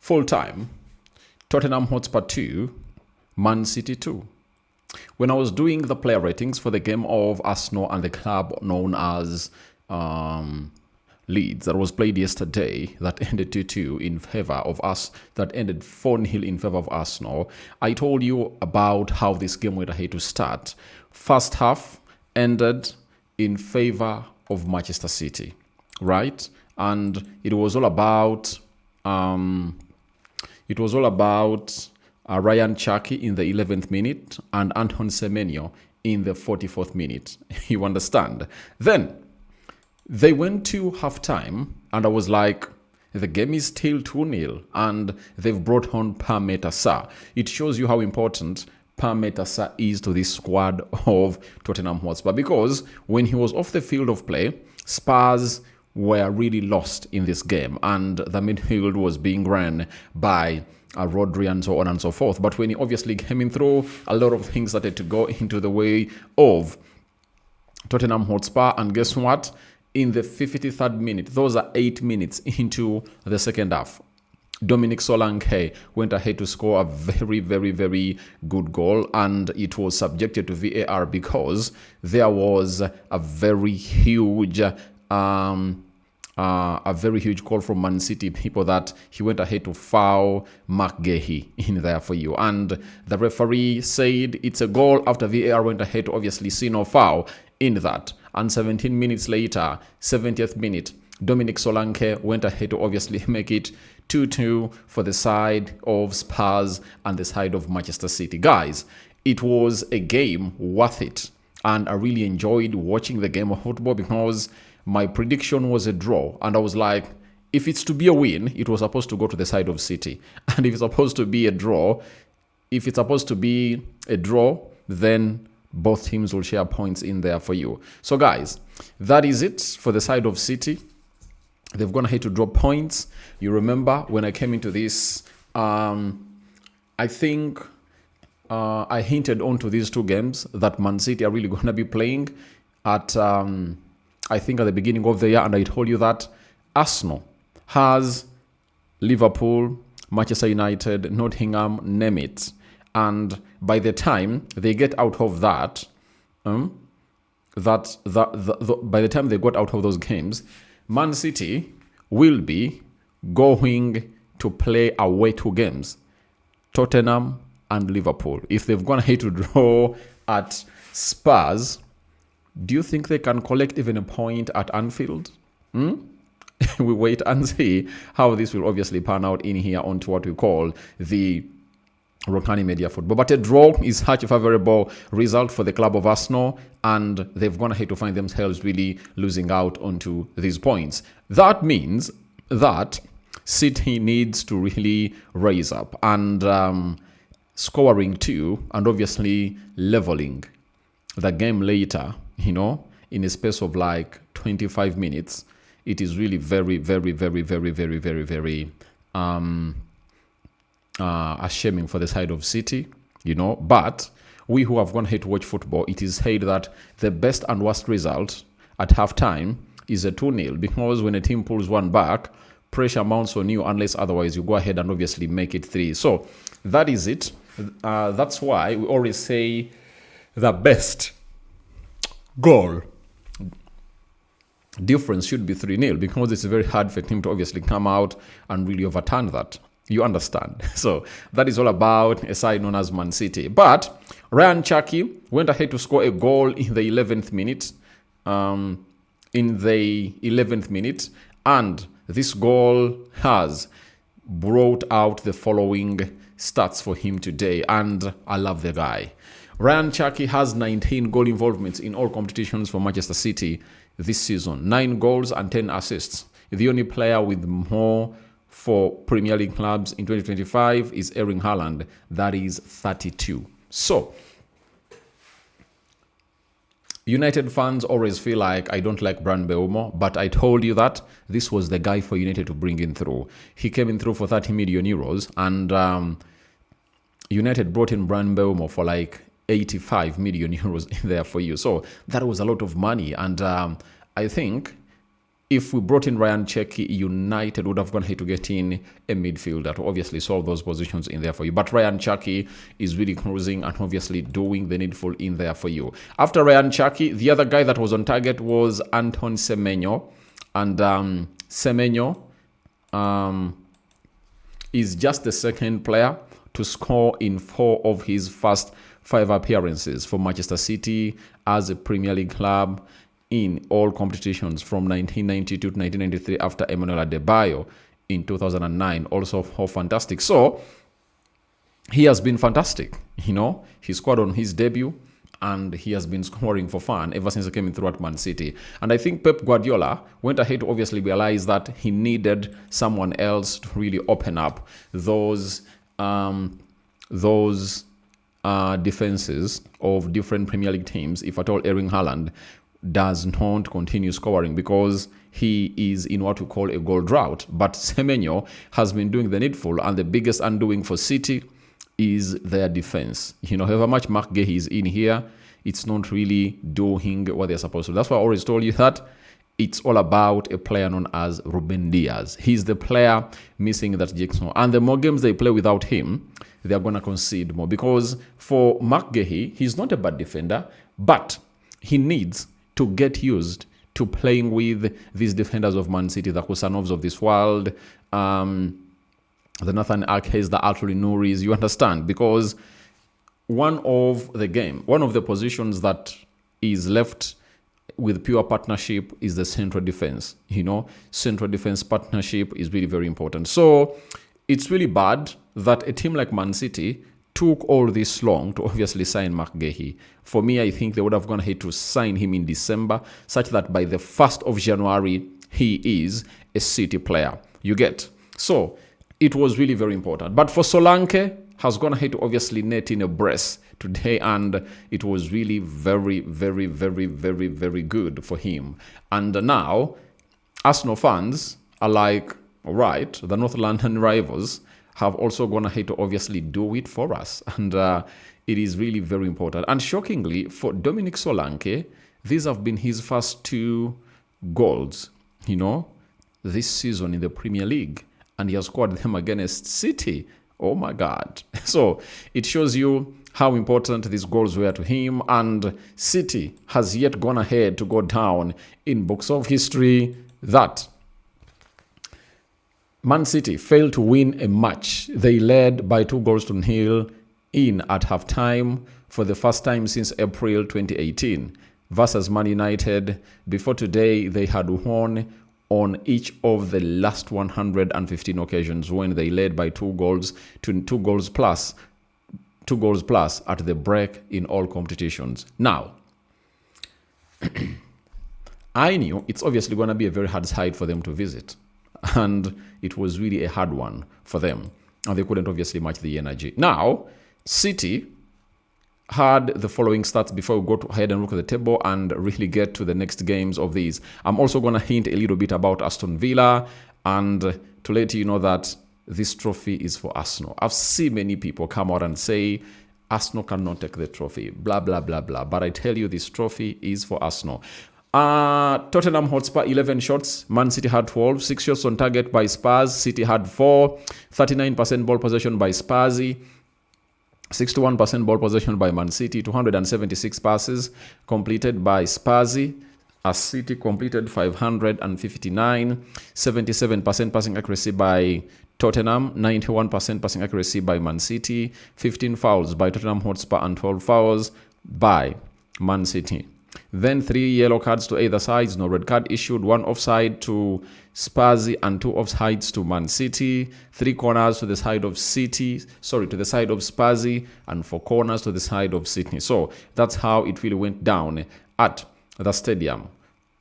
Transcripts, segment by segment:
Full time, Tottenham Hotspur 2, Man City 2. When I was doing the player ratings for the game of Arsenal and the club known as Leeds that was played yesterday, that ended 2-2 in favor of us, that ended 4-0 in favor of Arsenal, I told you about how this game went ahead to start. First half ended in favor of Manchester City, right? And it was all about Ryan Cherki in the 11th minute and Anton Semenyo in the 44th minute. You understand? Then they went to halftime, and I was like, the game is still 2-0, and they've brought on Pape Sarr. It shows you how important Pape Sarr is to this squad of Tottenham Hotspur, because when he was off the field of play, Spurs were really lost in this game, and the midfield was being ran by Rodri and so on and so forth. But when he obviously came in through, a lot of things started to go into the way of Tottenham Hotspur. And guess what? In the 53rd minute, those are 8 minutes into the second half, Dominic Solanke went ahead to score a very, very, very good goal, and it was subjected to VAR because there was a very huge call from Man City people that he went ahead to foul Mark Gehi in there for you. And the referee said it's a goal after VAR went ahead to obviously see no foul in that. And 17 minutes later, 70th minute, Dominic Solanke went ahead to obviously make it 2-2 for the side of Spurs and the side of Manchester City. Guys, it was a game worth it. And I really enjoyed watching the game of football because my prediction was a draw. And I was like, if it's to be a win, it was supposed to go to the side of City. And if it's supposed to be a draw, then both teams will share points in there for you. So guys, that is it for the side of City. They've gone ahead to drop points. You remember when I came into this, I think I hinted onto these two games that Man City are really going to be playing at, I think at the beginning of the year. And I told you that Arsenal has Liverpool, Manchester United, Nottingham, name it. And by the time they get out of that, by the time they got out of those games, Man City will be going to play away 2 games, Tottenham and Liverpool. If they've gone ahead to draw at Spurs, do you think they can collect even a point at Anfield? We wait and see how this will obviously pan out in here onto what we call the Rokani Media Football. But a draw is such a favorable result for the club of Arsenal, and they've gone ahead to find themselves really losing out onto these points. That means that City needs to really raise up and scoring 2 and obviously leveling the game later, in a space of like 25 minutes. It is really very, very, very, very, very, very, very shaming for the side of City, but we who have gone ahead to watch football, it is said that the best and worst result at halftime is a 2-0, because when a team pulls one back, pressure mounts on you unless otherwise you go ahead and obviously make it 3. So that is it. That's why we always say the best goal difference should be 3-0, because it's very hard for a team to obviously come out and really overturn that. You understand? So that is all about a side known as Man City. But Ryan Cherki went ahead to score a goal in the 11th minute. And this goal has brought out the following stats for him today. And I love the guy. Ryan Cherki has 19 goal involvements in all competitions for Manchester City this season. 9 goals and 10 assists. The only player with more for Premier League clubs in 2025 is Erling Haaland. That is 32. So, United fans always feel like I don't like Bryan Mbeumo, but I told you that this was the guy for United to bring in through. He came in through for 30 million euros, and United brought in Bryan Mbeumo for like 85 million euros in there for you. So that was a lot of money, and I think if we brought in Ryan Cherki, United would have gone ahead to get in a midfielder to obviously solve those positions in there for you. But Ryan Cherki is really cruising and obviously doing the needful in there for you. After Ryan Cherki, the other guy that was on target was Anton Semenyo. And Semenyo is just the second player to score in 4 of his first 5 appearances for Manchester City as a Premier League club in all competitions from 1992 to 1993 after Emmanuel Adebayo in 2009. Also fantastic. So he has been fantastic. He scored on his debut and he has been scoring for fun ever since he came in through at Man City. And I think Pep Guardiola went ahead to obviously realize that he needed someone else to really open up those defenses of different Premier League teams if at all Erling Haaland does not continue scoring, because he is in what we call a goal drought. But Semenyo has been doing the needful, and the biggest undoing for City is their defense. However much Mark Gay is in here, it's not really doing what they're supposed to. That's why I always told you that it's all about a player known as Ruben Diaz. He's the player missing that jigsaw. And the more games they play without him, they're going to concede more. Because for Mark Gay, he's not a bad defender, but he needs to get used to playing with these defenders of Man City, the Kusanovs of this world, the Nathan Akes, the Arturi Nouris, you understand? Because one of the positions that is left with pure partnership is the central defense. Central defense partnership is really very important. So it's really bad that a team like Man City took all this long to obviously sign Mark Gay. For me, I think they would have gone ahead to sign him in December, such that by the 1st of January, he is a City player. You get? So it was really very important. But for Solanke, has gone ahead to obviously net in a brace today, and it was really very, very, very, very, very good for him. And now, Arsenal fans are like, all right, the North London rivals have also gone ahead to obviously do it for us. And it is really very important. And shockingly, for Dominic Solanke, these have been his first 2 goals, this season in the Premier League. And he has scored them against City. Oh my God. So it shows you how important these goals were to him. And City has yet gone ahead to go down in books of history that Man City failed to win a match. They led by 2-0 in at halftime for the first time since April 2018 versus Man United. Before today, they had won on each of the last 115 occasions when they led by 2 goals plus at the break in all competitions. Now, I knew it's obviously going to be a very hard side for them to visit. And it was really a hard one for them. And they couldn't obviously match the energy. Now, City had the following stats before we go ahead and look at the table and really get to the next games of these. I'm also going to hint a little bit about Aston Villa and to let you know that this trophy is for Arsenal. I've seen many people come out and say Arsenal cannot take the trophy, blah, blah, blah, blah. But I tell you, this trophy is for Arsenal. Tottenham Hotspur 11 shots, Man City had 12, 6 shots on target by Spurs, City had 4, 39% ball possession by Spurs, 61% ball possession by Man City, 276 passes completed by Spurs, as City completed 559, 77% passing accuracy by Tottenham, 91% passing accuracy by Man City, 15 fouls by Tottenham Hotspur and 12 fouls by Man City. Then 3 yellow cards to either sides, no red card issued, 1 offside to Spurs and 2 offsides to Man City, 3 corners to the side of Spurs and 4 corners to the side of City. So that's how it really went down at the stadium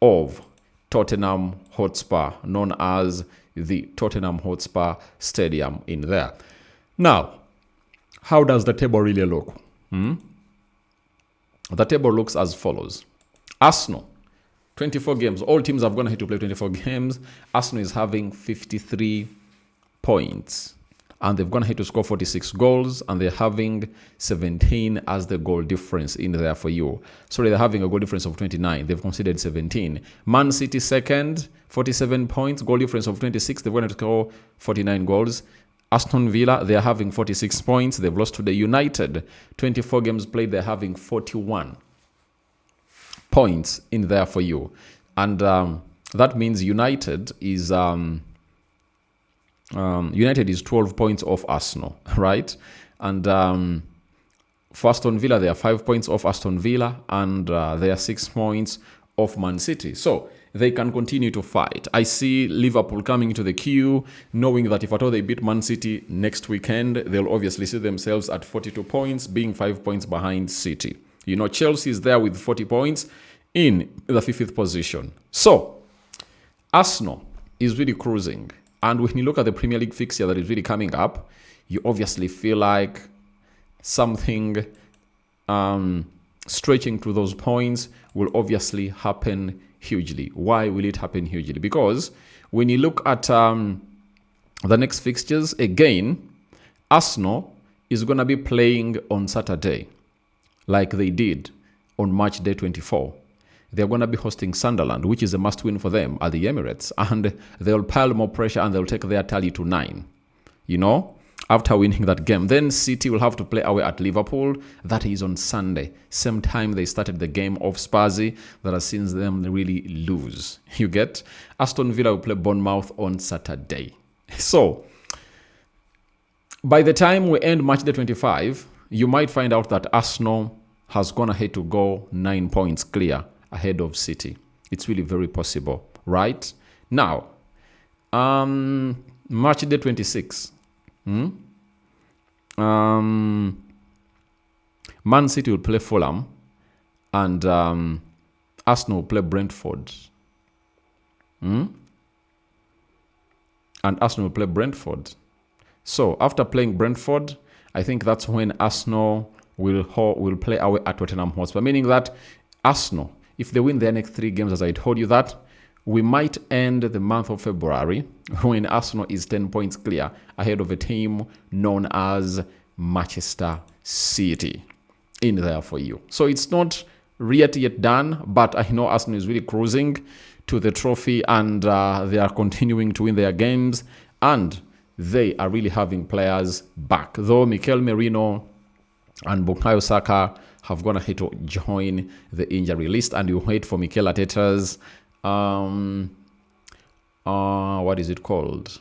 of Tottenham Hotspur, known as the Tottenham Hotspur Stadium in there. Now, how does the table really look? The table looks as follows. Arsenal, 24 games. All teams have gone ahead to play 24 games. Arsenal is having 53 points. and they've gone ahead to score 46 goals, and they're having 17 as the goal difference in there for you. Sorry, they're having a goal difference of 29. They've conceded 17. Man City second, 47 points, goal difference of 26. They're going to score 49 goals. Aston Villa, they're having 46 points. They've lost to the United. 24 games played, they're having 41 points in there for you. And that means United is 12 points off Arsenal, right? And for Aston Villa, they are 5 points off Aston Villa, and they are 6 points off Man City. So they can continue to fight. I see Liverpool coming to the queue, knowing that if at all they beat Man City next weekend, they'll obviously see themselves at 42 points, being 5 points behind City. You know, Chelsea is there with 40 points in the 5th position. So Arsenal is really cruising. And when you look at the Premier League fixture that is really coming up, you obviously feel like something stretching to those points will obviously happen hugely. Why will it happen hugely? Because when you look at the next fixtures, again, Arsenal is going to be playing on Saturday like they did on March day 24. They're going to be hosting Sunderland, which is a must-win for them at the Emirates. And they'll pile more pressure and they'll take their tally to 9, you know, after winning that game. Then City will have to play away at Liverpool. That is on Sunday. Same time they started the game of Spursy that has seen them really lose. You get? Aston Villa will play Bournemouth on Saturday. So, by the time we end match day 25, you might find out that Arsenal has gone ahead to go 9 points clear ahead of City. It's really very possible, right? Now, match day 26. Man City will play Fulham, and Arsenal will play Brentford. And Arsenal will play Brentford. So after playing Brentford, I think that's when Arsenal will play away at Tottenham Hotspur, meaning that Arsenal, if they win their next 3 games, as I told you that, we might end the month of February when Arsenal is 10 points clear ahead of a team known as Manchester City in there for you. So it's not yet done, but I know Arsenal is really cruising to the trophy, and they are continuing to win their games, and they are really having players back. Though Mikel Merino and Bukayo Saka have gone ahead to join the injury list, and you wait for Mikel Arteta's what is it called?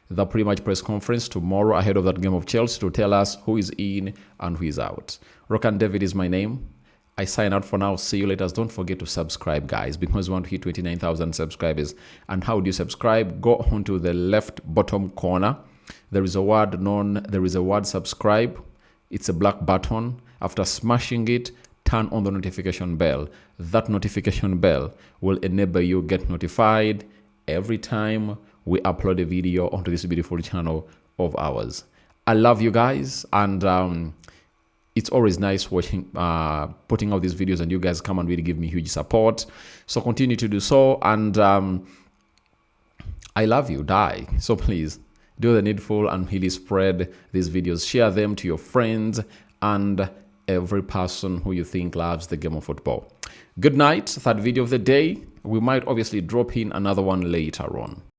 The pre-match press conference tomorrow ahead of that game of Chelsea to tell us who is in and who is out. Rokani David is my name. I sign out for now. See you later. Don't forget to subscribe, guys, because we want to hit 29,000 subscribers. And how do you subscribe? Go onto the left bottom corner. There is a word subscribe. It's a black button. After smashing it, turn on the notification bell. That notification bell will enable you get notified every time we upload a video onto this beautiful channel of ours. I love you guys, and it's always nice watching, putting out these videos, and you guys come and really give me huge support. So continue to do so, and I love you, so please do the needful and really spread these videos. Share them to your friends and every person who you think loves the game of football. Good night. Third video of the day. We might obviously drop in another one later on.